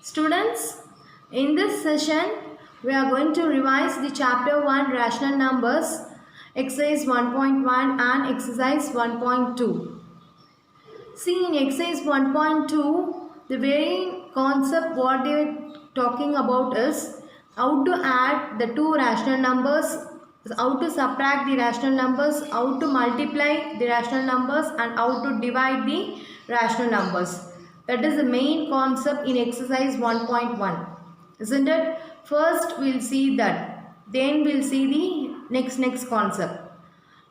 Students, in this session, we are going to revise the chapter 1 rational numbers, exercise 1.1 and exercise 1.2. See, in exercise 1.2, the very concept what they are talking about is how to add the two rational numbers, how to subtract the rational numbers, how to multiply the rational numbers and how to divide the rational numbers. That is the main concept in exercise 1.1. Isn't it? First we'll see that. Then we'll see the next concept.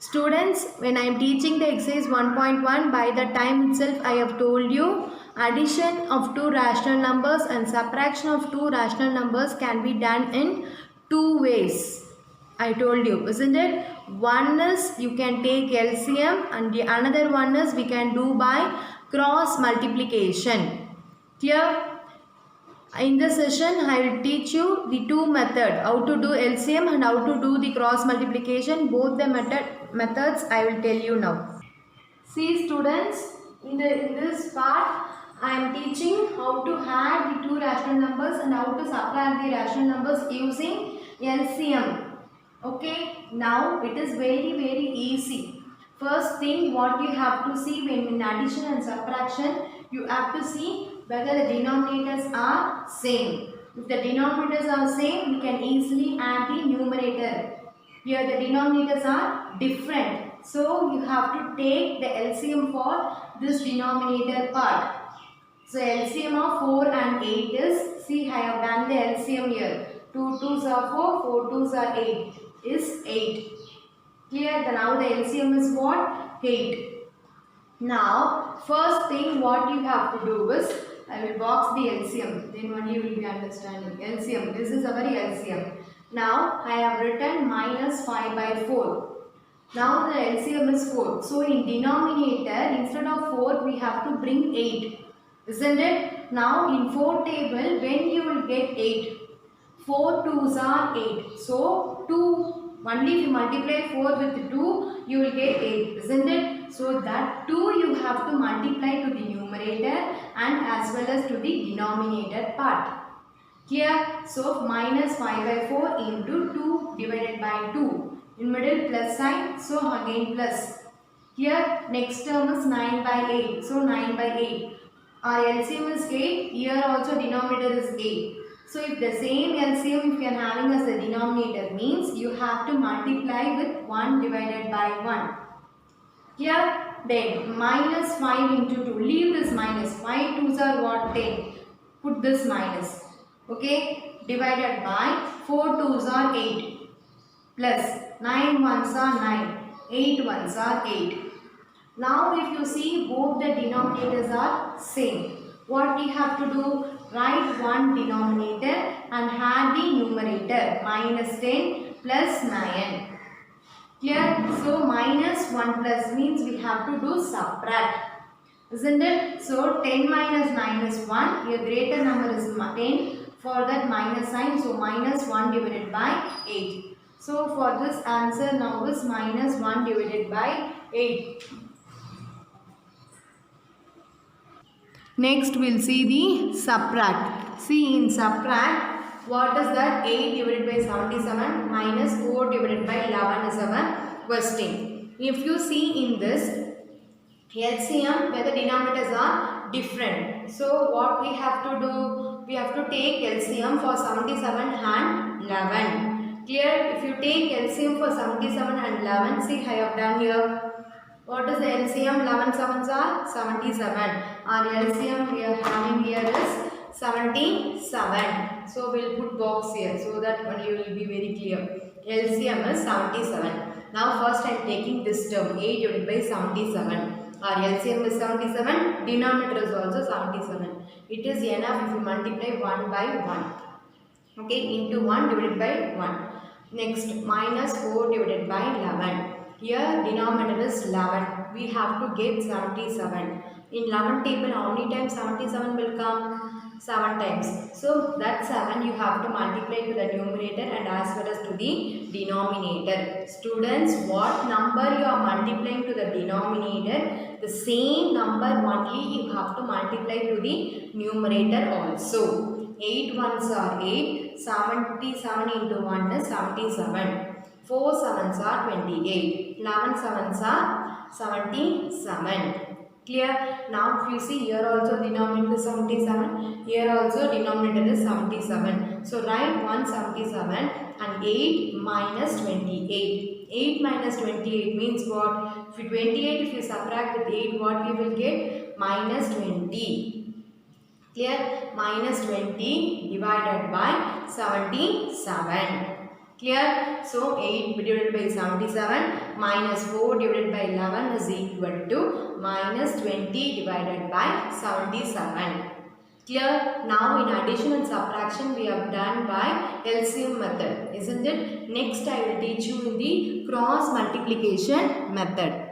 Students, when I am teaching the exercise 1.1, by the time itself I have told you addition of two rational numbers and subtraction of two rational numbers can be done in two ways. I told you, isn't it? One is you can take LCM and the another one is we can do by cross multiplication. Clear? In this session, I will teach you the two methods, how to do LCM and how to do the cross multiplication. Both the methods I will tell you now. See students, in this part, I am teaching how to add the two rational numbers and how to subtract the rational numbers using LCM. Okay, now it is very easy. First thing what you have to see when in addition and subtraction, you have to see whether the denominators are same. If the denominators are same, we can easily add the numerator. Here the denominators are different. So you have to take the LCM for this denominator part. So LCM of 4 and 8 is, see I have done the LCM here. 2 2s are 4, 4 2s are 8 is 8. Clear? Now the LCM is what? 8. Now, first thing what you have to do is, I will box the LCM, then only you will be understanding. LCM, this is our LCM. Now, I have written minus 5 by 4. Now, the LCM is 4. So, in denominator, instead of 4, we have to bring 8. Isn't it? Now, in 4 table, when you will get 8? 4 2s are 8. So, 2. Only if you multiply 4 with 2, you will get 8, isn't it? So that 2 you have to multiply to the numerator and as well as to the denominator part. Clear? So minus 5 by 4 into 2 divided by 2. In middle plus sign, so again plus. Here next term is 9 by 8. So 9 by 8. Our LCM is 8. Here also denominator is 8. So if the same LCM if you are having as a denominator means you have to multiply with 1 divided by 1. Here then minus 5 into 2. Leave this minus. 5 2s are what? 10. Put this minus. Okay. Divided by 4 2s are 8. Plus 9 1s are 9. 8 1s are 8. Now if you see both the denominators are same. What we have to do? Write one denominator and add the numerator. Minus 10 plus 9. Clear? So minus 1 plus means we have to do subtract. Isn't it? So 10 minus 9 is 1. Your greater number is 10. For that minus sign, so minus 1 divided by 8. So for this answer now is minus 1 divided by 8. Next we will see the subtract. See in subtract, what is that? 8 divided by 77 minus 4 divided by 11 is our question. If you see in this LCM where the denominators are different. So what we have to do? We have to take LCM for 77 and 11. Clear? If you take LCM for 77 and 11, see I have done here. What is the LCM? 11 sevens are 77. Our LCM we are having here is 77. So we will put box here so that only will be very clear. LCM is 77. Now first I am taking this term 8 divided by 77. Our LCM is 77. Denominator is also 77. It is enough if you multiply 1 by 1. Okay, into 1 divided by 1. Next minus 4 divided by 11. Here denominator is 11. We have to get 77. In 11 table how many times 77 will come? 7 times. So that 7 you have to multiply to the numerator and as well as to the denominator. Students, what number you are multiplying to the denominator, the same number only you have to multiply to the numerator also. 8 ones are 8. 77 into 1 is 77. 4 sevens are 28. 11 sevens are 77. Clear? Now if you see here also denominator is 77. Here also denominator is 77. So write 177 and 8 minus 28. 8 minus 28 means what? If you 28, if you subtract with 8, what you will get? Minus 20. Clear? Minus 20 divided by 77. Clear? So 8 divided by 77 minus 4 divided by 11 is equal to minus 20 divided by 77. Clear? Now in addition and subtraction we have done by LCM method, isn't it? Next I will teach you in the cross multiplication method.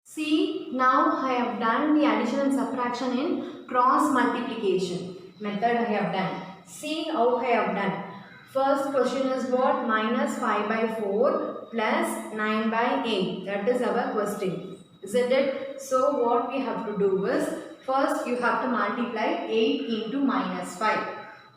See, now I have done the addition and subtraction in cross multiplication method I have done. See how I have done. First question is what? Minus 5 by 4 plus 9 by 8. That is our question. Isn't it? So what we have to do is, first you have to multiply 8 into minus 5.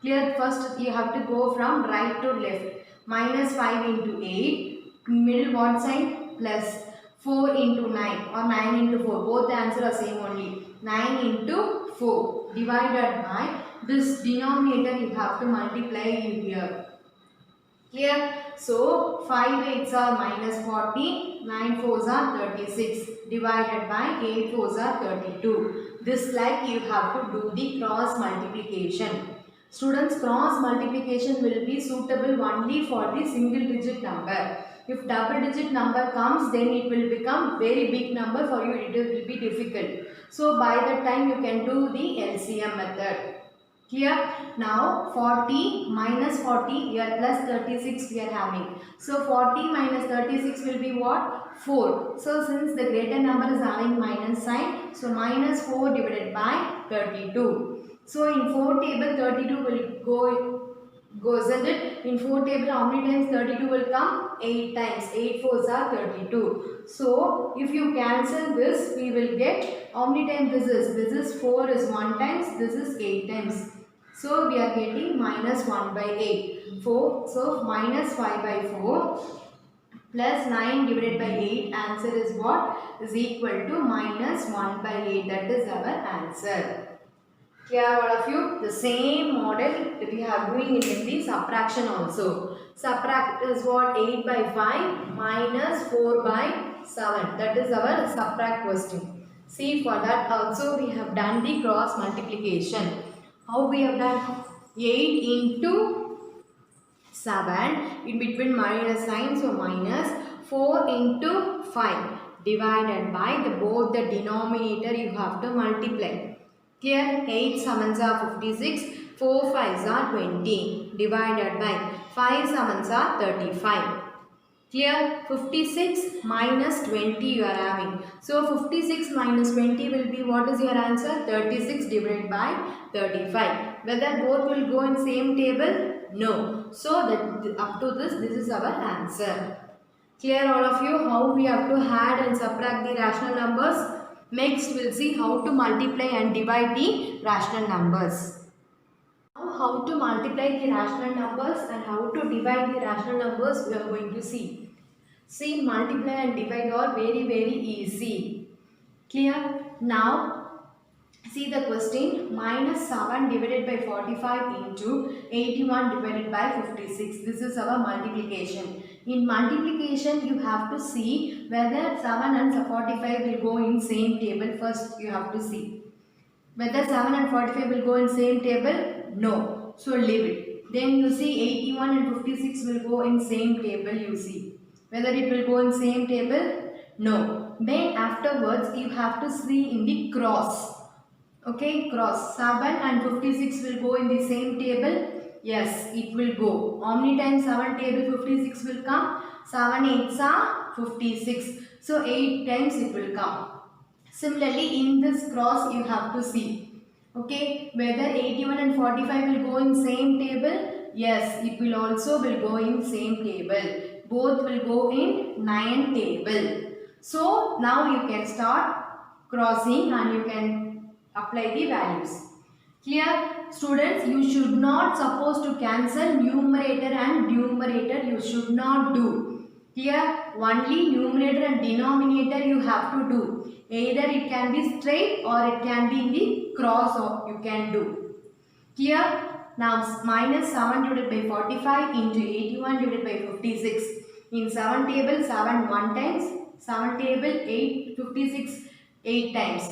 Clear? First you have to go from right to left. Minus 5 into 8. Middle what side? Plus 4 into 9 or 9 into 4. Both the answer are same only. 9 into 4 divided by this denominator you have to multiply here. Clear? So 5 8s are minus 40, 9 4s are 36 divided by 8 4s are 32. This like you have to do the cross multiplication. Students, cross multiplication will be suitable only for the single digit number. If double digit number comes, then it will become very big number for you. It will be difficult. So by that time you can do the LCM method. Clear? Now 40 minus 40 here plus 36 we are having. So 40 minus 36 will be what? 4. So since the greater number is having minus sign, so minus 4 divided by 32. So in 4 table 32 will go, isn't it? In 4 table how many times 32 will come? 8 times. 8 4s are 32. So if you cancel this, we will get how many times this is? This is 4 is 1 times, this is 8 times. So we are getting minus 1 by 8. 4. So minus 5 by 4 plus 9 divided by 8. Answer is what? Is equal to minus 1 by 8. That is our answer. Clear all of you? The same model that we are doing in the subtraction also. Subtract is what? 8 by 5 minus 4 by 7. That is our subtract question. See, for that also we have done the cross multiplication. How we have done? 8 into 7 in between minus sign, so minus 4 into 5 divided by both the denominator you have to multiply. Here 8 sevens are 56, 4 5s are 20 divided by 5 sevens are 35. Clear? 56 minus 20 you are having. So 56 minus 20 will be, what is your answer? 36 divided by 35. Whether both will go in same table? No. So that up to this is our answer. Clear all of you? How we have to add and subtract the rational numbers? Next we'll see how to multiply and divide the rational numbers. How to multiply the rational numbers and how to divide the rational numbers we are going to see. See, multiply and divide are very easy. Clear? Now, see the question. Minus 7 divided by 45 into 81 divided by 56. This is our multiplication. In multiplication, you have to see whether 7 and 45 will go in same table. First, you have to see. Whether 7 and 45 will go in same table? No. So, leave it. Then you see 81 and 56 will go in same table, you see. Whether it will go in same table? No. Then afterwards you have to see in the cross. Okay, cross. 7 and 56 will go in the same table? Yes, it will go. How many times 7 table 56 will come? 7 8s are 56. So 8 times it will come. Similarly, in this cross you have to see. Okay, whether 81 and 45 will go in same table? Yes, it will also go in same table. Both will go in 9 table. So now you can start crossing and you can apply the values. Clear? students, you should not supposed to cancel numerator and numerator. You should not do. Here only numerator and denominator you have to do. Either it can be straight or it can be in the cross, or you can do. Clear? Now minus 7 divided by 45 into 81 divided by 56. In 7 table 7 1 times, 7 table 8 56 8 times.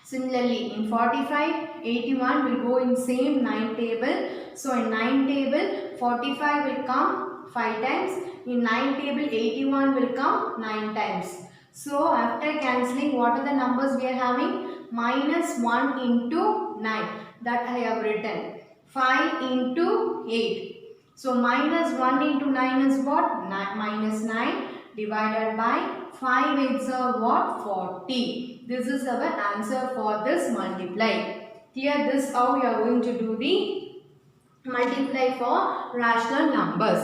Similarly in 45 81 will go in same 9 table. So in 9 table 45 will come 5 times. In 9 table 81 will come 9 times. So after cancelling, what are the numbers we are having? Minus 1 into 9. That I have written. 5 into 8. So minus 1 into 9 is what? Minus 9 divided by 5 8s are what? 40. This is our answer for this multiply. Here this how we are going to do the multiply for rational numbers.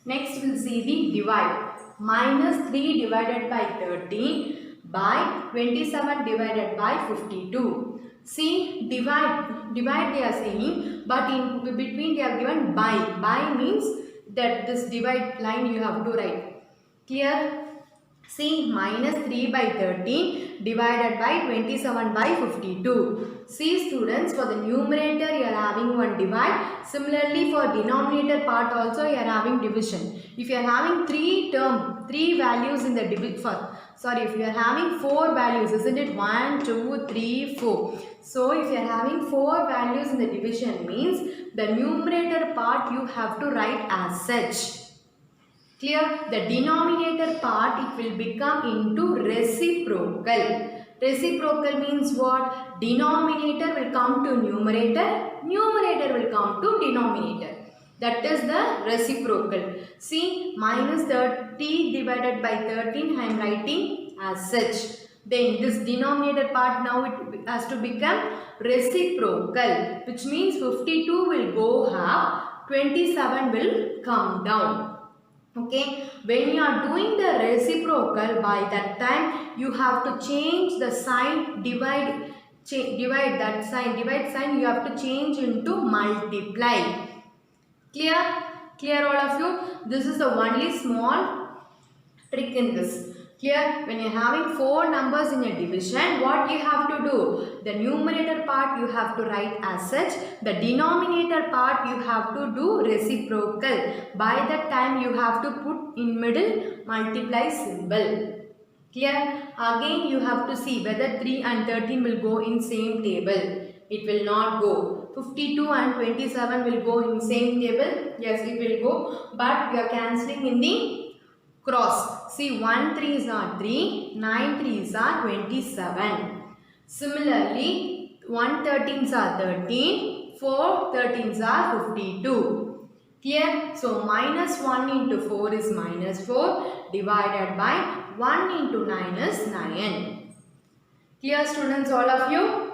Next we will see the divide. Minus 3 divided by 13 by 27 divided by 52. See, divide they are saying, but in between they have given by. By means that this divide line you have to write. Clear? See, minus 3 by 13 divided by 27 by 52. See students, for the numerator you are having one divide. Similarly for denominator part also you are having division. If you are having three values in the if you are having 4 values, isn't it? 1, 2, 3, 4. So if you are having 4 values in the division means the numerator part you have to write as such. Clear? The denominator part it will become into reciprocal. Reciprocal means what? Denominator will come to numerator, numerator will come to denominator. That is the reciprocal. See, minus 30 divided by 13 I am writing as such. Then this denominator part now it has to become reciprocal, which means 52 will go up, 27 will come down. Okay, when you are doing the reciprocal, by that time you have to change the sign, divide sign you have to change into multiply. Clear? Clear all of you? This is the only small trick in this. Clear? When you are having 4 numbers in a division, what you have to do? The numerator part you have to write as such. The denominator part you have to do reciprocal. By that time you have to put in middle multiply symbol. Clear? Again you have to see whether 3 and 13 will go in same table. It will not go. 52 and 27 will go in same table. Yes, it will go. But we are cancelling in the cross. See, 1 3s are 3, 9 3s are 27. Similarly, 1 13s are 13, 4 13s are 52. Clear? So, minus 1 into 4 is minus 4 divided by 1 into 9 is 9. Clear students, all of you?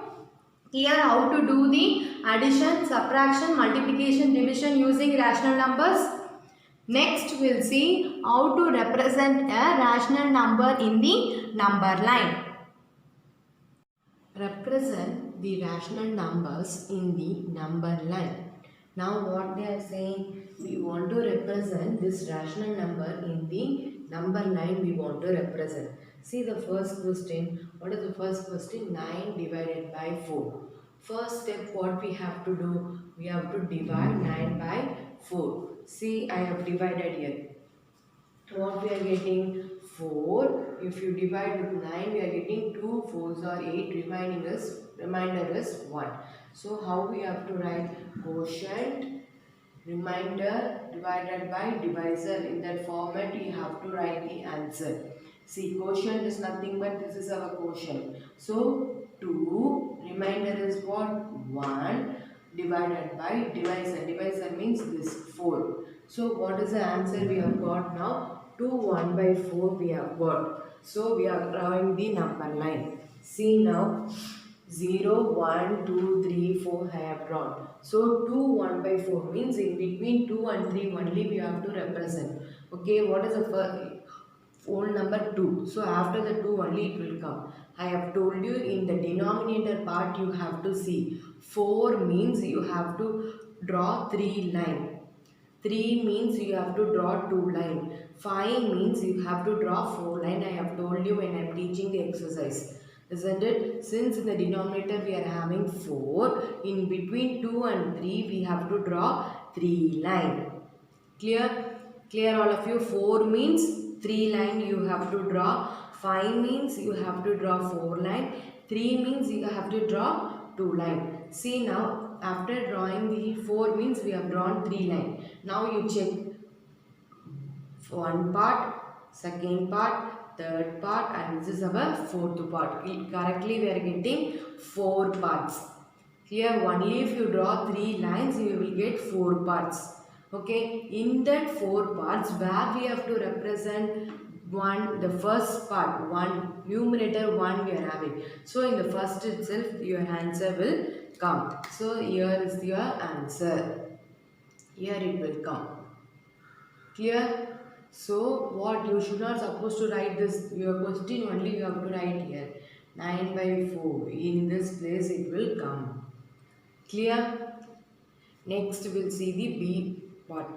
Clear how to do the addition, subtraction, multiplication, division using rational numbers? Next we will see how to represent a rational number in the number line. Represent the rational numbers in the number line. Now what they are saying, we want to represent this rational number in the number line we want to represent. See the first question. What is the first question? 9 divided by 4. First step what we have to do? We have to divide 9 by 4. See, I have divided here. What we are getting? 4. If you divide with 9, we are getting 2 4s are 8. Remainder is 1. So, how we have to write? Quotient, remainder divided by divisor. In that format, you have to write the answer. See, quotient is nothing but this is our quotient. So, 2, remainder is what? 1. Divided by divisor. Divisor means this 4. So what is the answer we have got now? 2 1 by 4 we have got. So we are drawing the number line. See now 0 1 2 3 4 I have drawn. So 2 1 by 4 means in between 2 and 3 only we have to represent. Okay, what is the first whole number? 2. So after the 2 only it will come. I have told you in the denominator part you have to see. 4 means you have to draw 3 line. 3 means you have to draw 2 line. 5 means you have to draw 4 line. I have told you when I am teaching the exercise. Isn't it? Since in the denominator we are having 4, in between 2 and 3 we have to draw 3 line. Clear? Clear all of you? 4 means 3 line you have to draw. 5 means you have to draw 4 line. 3 means you have to draw 2 line. See now, after drawing the 4 means we have drawn 3 line. Now you check one part, second part, third part, and this is our fourth part. Correctly we are getting 4 parts. Here only if you draw 3 lines you will get 4 parts. Okay, in that 4 parts where we have to represent the first part, numerator 1 we are having. So in the first itself your answer will come. So here is your answer. Here it will come. Clear? So what you should not supposed to write this, your question only you have to write here. 9 by 4. In this place it will come. Clear? Next we'll see the B part.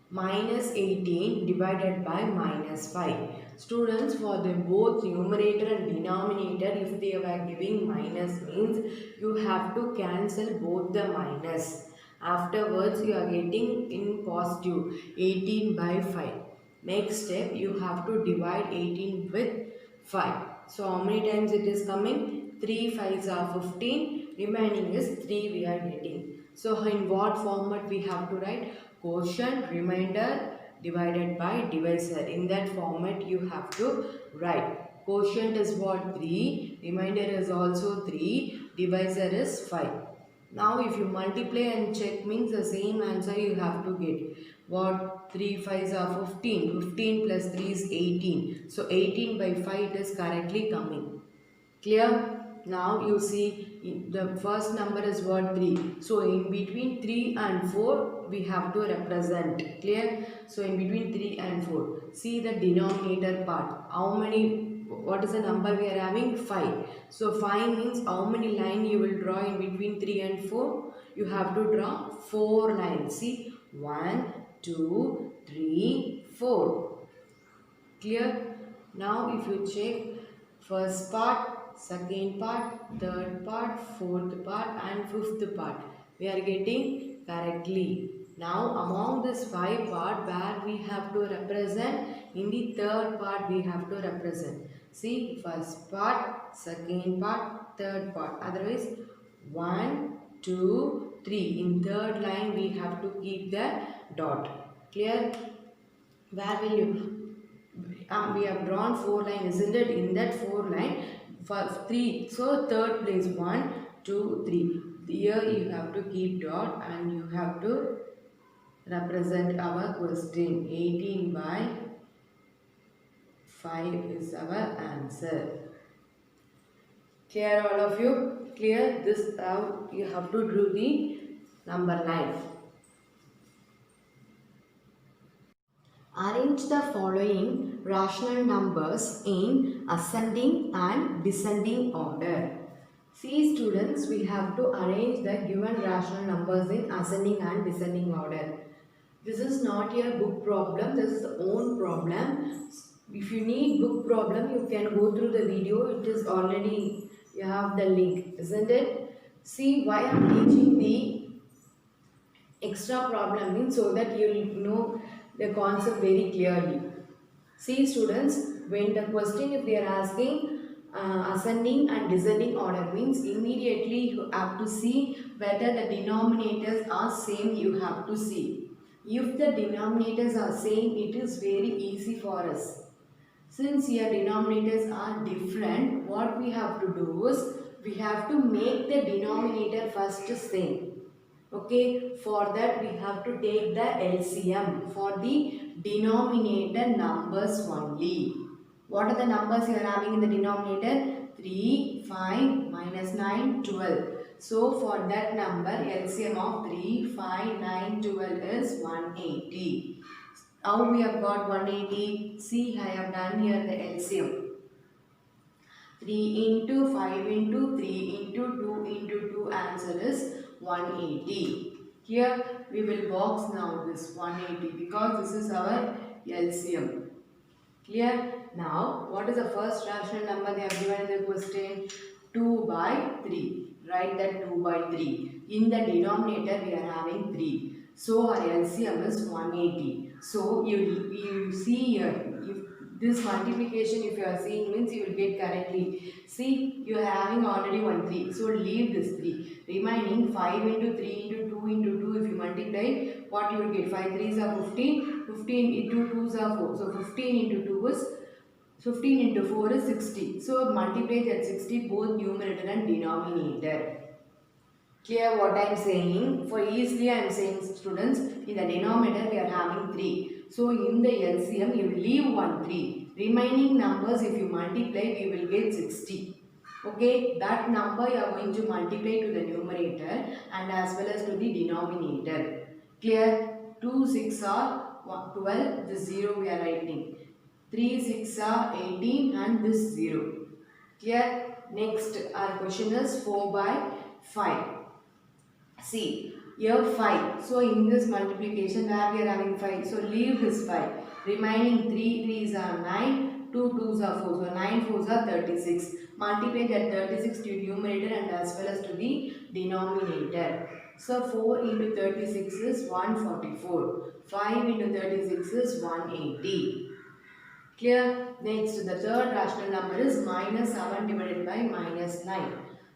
Minus 18 divided by minus 5. Students, for the both numerator and denominator, if they were giving minus means you have to cancel both the minus. Afterwards you are getting in positive 18 by 5. Next step you have to divide 18 with 5. So how many times it is coming? 3 5s are 15. Remaining is 3 we are getting. So in what format we have to write? Quotient, remainder divided by divisor. In that format you have to write. Quotient is what? 3. Remainder is also 3. Divisor is 5. Now if you multiply and check means the same answer you have to get. What? 3 5s are 15. 15 plus 3 is 18. So 18 by 5 it is correctly coming. Clear? Now you see the first number is what? 3. So in between 3 and 4 we have to represent. Clear? So in between 3 and 4. See the denominator part. How many, what is the number we are having? 5. So 5 means how many lines you will draw in between 3 and 4? You have to draw 4 lines. See, 1, 2, 3, 4. Clear? Now if you check first part, second part, third part, fourth part and fifth part, we are getting correctly. Now among this 5 part where we have to represent, in the third part we have to represent. See, first part, second part, third part. Otherwise 1, 2, 3. In third line we have to keep the dot. Clear? Where will you? We have drawn 4 lines, isn't it? In that 4 line, for 3. So third place 1, 2, 3. Here you have to keep dot and you have to represent our question. 18 by 5 is our answer. Clear all of you? Clear? This how you have to do the number line. Arrange the following rational numbers in ascending and descending order. See students, we have to arrange the given rational numbers in ascending and descending order. This is not your book problem, this is the own problem. If you need book problem, you can go through the video, it is already, you have the link, isn't it? See why I am teaching the extra problem means so that you will know the concept very clearly. See students, when the question if they are asking ascending and descending order means immediately you have to see whether the denominators are same, you have to see. If the denominators are same, it is very easy for us. Since your denominators are different, what we have to do is we have to make the denominator first same. Okay, for that we have to take the LCM for the denominator numbers only. What are the numbers you are having in the denominator? 3, 5, minus 9, 12. So for that number LCM of 3, 5, 9, 12 is 180. How we have got 180? See, I have done here the LCM. 3 into 5 into 3 into 2 into 2, answer is 180. Here we will box now this 180 because this is our LCM. Clear? Now, what is the first rational number they have given in the question? 2 by 3. Write that 2 by 3. In the denominator, we are having 3. So, our LCM is 180. So, you see here, if this multiplication, if you are seeing, means you will get correctly. See, you are having already 1 3. So, leave this 3. Remaining 5 into 3 into 2 into 2, if you multiply, what you will get? 5 3s are 15. 15 into 2s are 4. So 15 into 2 is 15 into 4 is 60. So multiply that 60 both numerator and denominator. Clear what I am saying? For easily I am saying students, in the denominator we are having 3. So in the LCM you leave 1 3. Remaining numbers if you multiply we will get 60. Okay, that number you are going to multiply to the numerator and as well as to the denominator. Clear? 2 6 are 12, this 0 we are writing. 3 6 are 18 and this 0. Clear? Next our question is 4 by 5. See, here 5. So in this multiplication where we are having 5. So leave this 5. Remaining 3 3s are 9, 2 2s are 4. So 9 4s are 36. Multiply that 36 to numerator and as well as to the denominator. So 4 into 36 is 144. 5 into 36 is 180. Clear? Next, the third rational number is minus 7 divided by minus 9.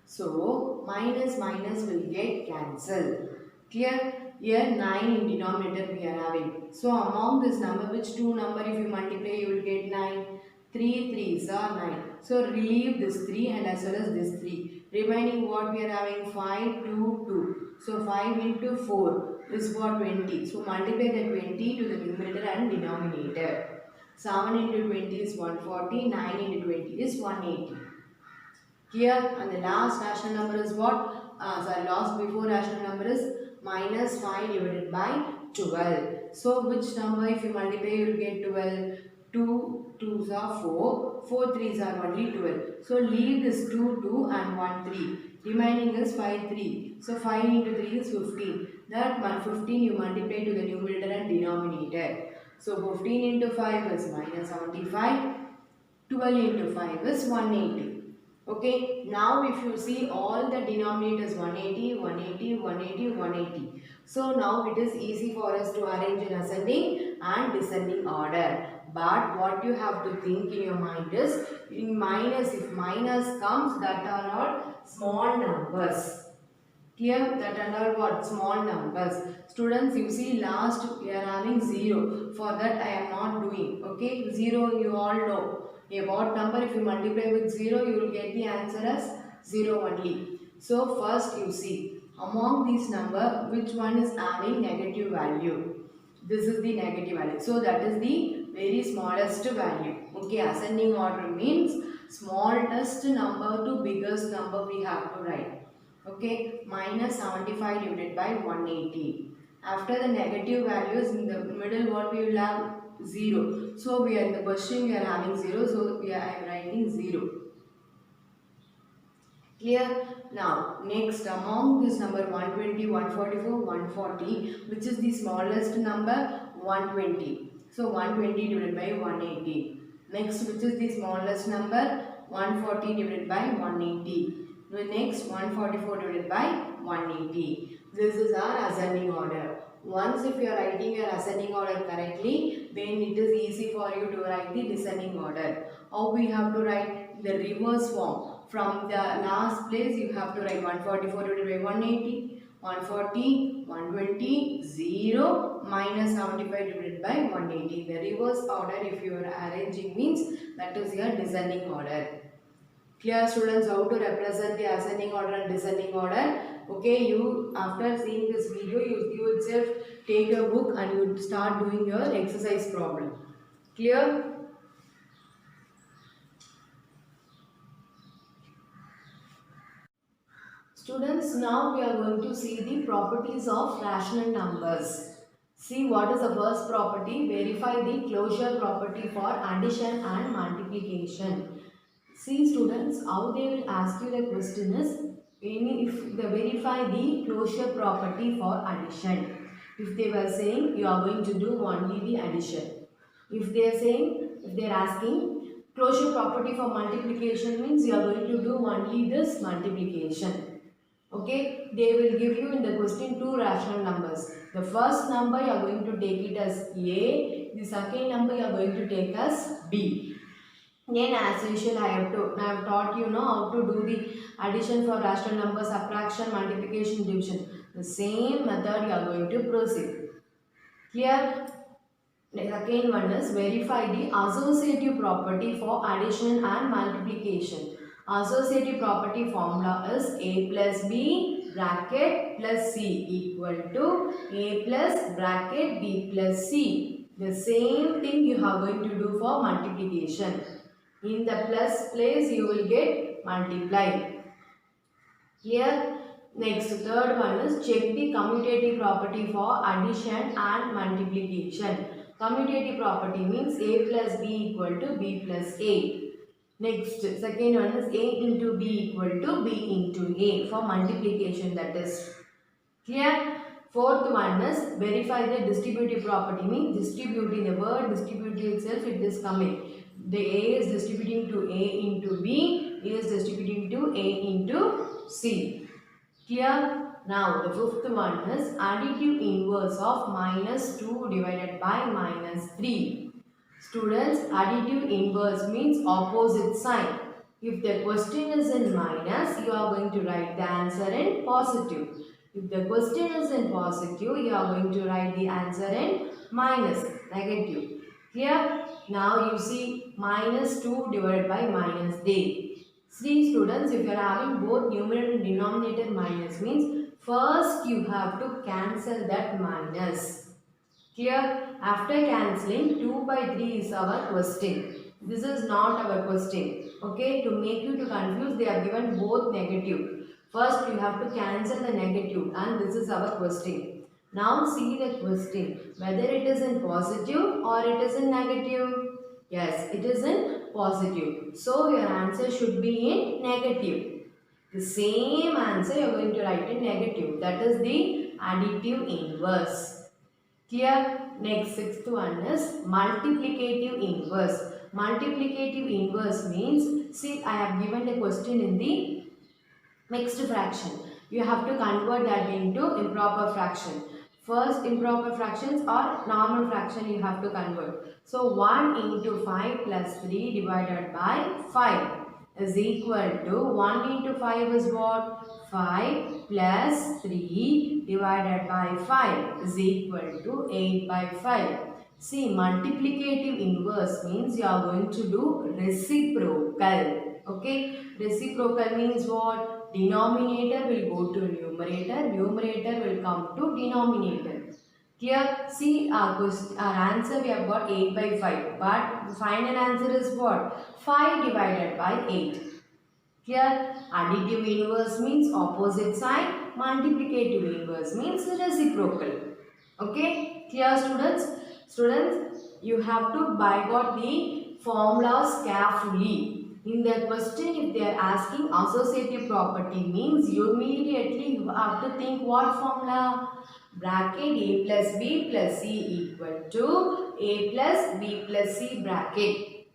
So, minus minus will get cancelled. Clear? Here 9 in denominator we are having. So, among this number, which two number if you multiply you will get 9. 3 3s are 9. So, relieve this 3 and as well as this 3. Remaining what we are having 5 2 2. So, 5 into 4 is what 20. So, multiply the 20 to the numerator and denominator. 7 into 20 is 140, 9 into 20 is 180. Here and the last rational number is what? Last before rational number is minus 5 divided by 12. So which number if you multiply you will get 12? 2 2s are 4, 4 3s are only 12. So leave this 2 2 and 1 3. Remaining is 5 3. So 5 into 3 is 15. That 15 you multiply to the numerator and denominator. So 15 into 5 is minus 75. 12 into 5 is 180. Okay, now if you see all the denominators 180, 180, 180, 180. So now it is easy for us to arrange in ascending and descending order. But what you have to think in your mind is, in minus, if minus comes, that are all small numbers. Clear? That are all what? Small numbers. Students, you see last we are having 0. For that I am not doing. Okay, 0 you all know. A odd number if you multiply with 0 you will get the answer as 0 only. So first you see among these number which one is having negative value. This is the negative value. So that is the very smallest value. Okay, ascending order means smallest number to biggest number we have to write. Okay, minus 75 divided by 180. After the negative values in the middle what we will have? 0. So we are in the question we are having 0. So I am writing 0. Clear? Now next among this number 120, 144, 140, which is the smallest number? 120. So 120 divided by 180. Next, which is the smallest number? 140 divided by 180. The next 144 divided by 180. This is our ascending order. Once if you are writing your ascending order correctly, then it is easy for you to write the descending order. How we have to write? The reverse form. From the last place you have to write 144 divided by 180, 140, 120, 0, minus 75 divided by 180. The reverse order if you are arranging means that is your descending order. Clear students how to represent the ascending order and descending order? Okay, you after seeing this video you itself take your book and you start doing your exercise problem. Clear? Students, now we are going to see the properties of rational numbers. See what is the first property? Verify the closure property for addition and multiplication. See students, how they will ask you the question is, if they verify the closure property for addition. If they were saying you are going to do only the addition. If they are saying, if they are asking closure property for multiplication means you are going to do only this multiplication. Okay, they will give you in the question two rational numbers. The first number you are going to take it as A, the second number you are going to take as B. Then as usual I have taught you know how to do the addition for rational numbers, subtraction, multiplication, division. The same method you are going to proceed. Here the second one is verify the associative property for addition and multiplication. Associative property formula is A plus B bracket plus C equal to A plus bracket B plus C. The same thing you are going to do for multiplication. In the plus place you will get multiply. Here next third one is check the commutative property for addition and multiplication. Commutative property means A plus B equal to B plus A. Next second one is A into B equal to B into A for multiplication, that is clear. Fourth one is verify the distributive property means distributing, the word distributive itself it is coming. The A is distributing to A into B, A is distributing to A into C. Clear? Now the fifth one is additive inverse of minus 2 divided by minus 3. Students, additive inverse means opposite sign. If the question is in minus, you are going to write the answer in positive. If the question is in positive, you are going to write the answer in minus, negative. Here, now you see minus 2 divided by minus 3. See students, if you are having both numerator and denominator minus means first you have to cancel that minus. Clear? After cancelling, 2 by 3 is our question. This is not our question. Okay, to make you to confuse, they are given both negative. First, you have to cancel the negative and this is our question. Now see the question, whether it is in positive or it is in negative. Yes, it is in positive. So, your answer should be in negative. The same answer you are going to write in negative. That is the additive inverse. Clear? Next sixth one is multiplicative inverse. Multiplicative inverse means, see I have given a question in the mixed fraction. You have to convert that into improper fraction. First improper fractions or normal fraction you have to convert. So 1 into 5 plus 3 divided by 5 is equal to 1 into 5 is what? 5 plus 3 divided by 5 is equal to 8 by 5. See, multiplicative inverse means you are going to do reciprocal. Okay, reciprocal means what? Denominator will go to numerator, numerator will come to denominator. Here, see our answer we have got 8 by 5, but the final answer is what? 5 divided by 8. Here, additive inverse means opposite sign, multiplicative inverse means reciprocal. Okay, clear students? Students, you have to buy got the formulas carefully. In the question, if they are asking associative property means you immediately have to think what formula? Bracket A plus B plus C equal to A plus B plus C bracket.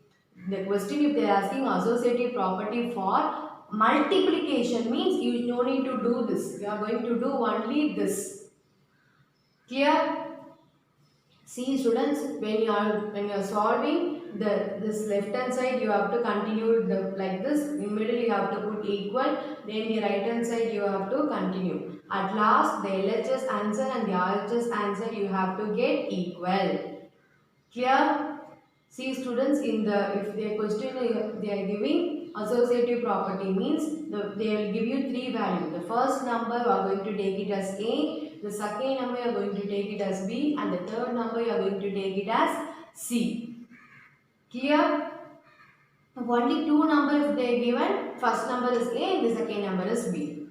The question if they are asking associative property for multiplication means you don't need to do this. You are going to do only this. Clear? See students, when you are solving this left hand side, you have to continue like this. In middle you have to put equal. Then the right hand side you have to continue. At last the LHS answer and the RHS answer you have to get equal. Clear? See students, in the if the question they are giving associative property means they will give you three values. The first number you are going to take it as A, the second number you are going to take it as B, and the third number you are going to take it as C. Clear? Only two numbers if they are given, first number is A and the second number is B.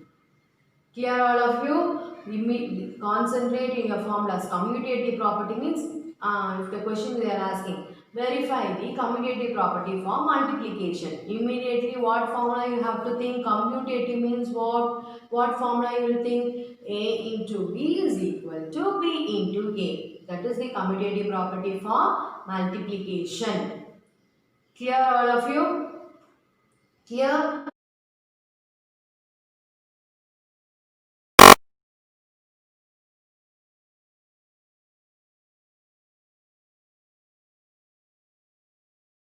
Clear all of you? Concentrate in your formulas. Commutative property means if the question they are asking, Verify the commutative property for multiplication. Immediately what formula you have to think? Commutative means what? What formula you will think? A into B is equal to B into A. That is the commutative property for multiplication. Clear all of you? Clear?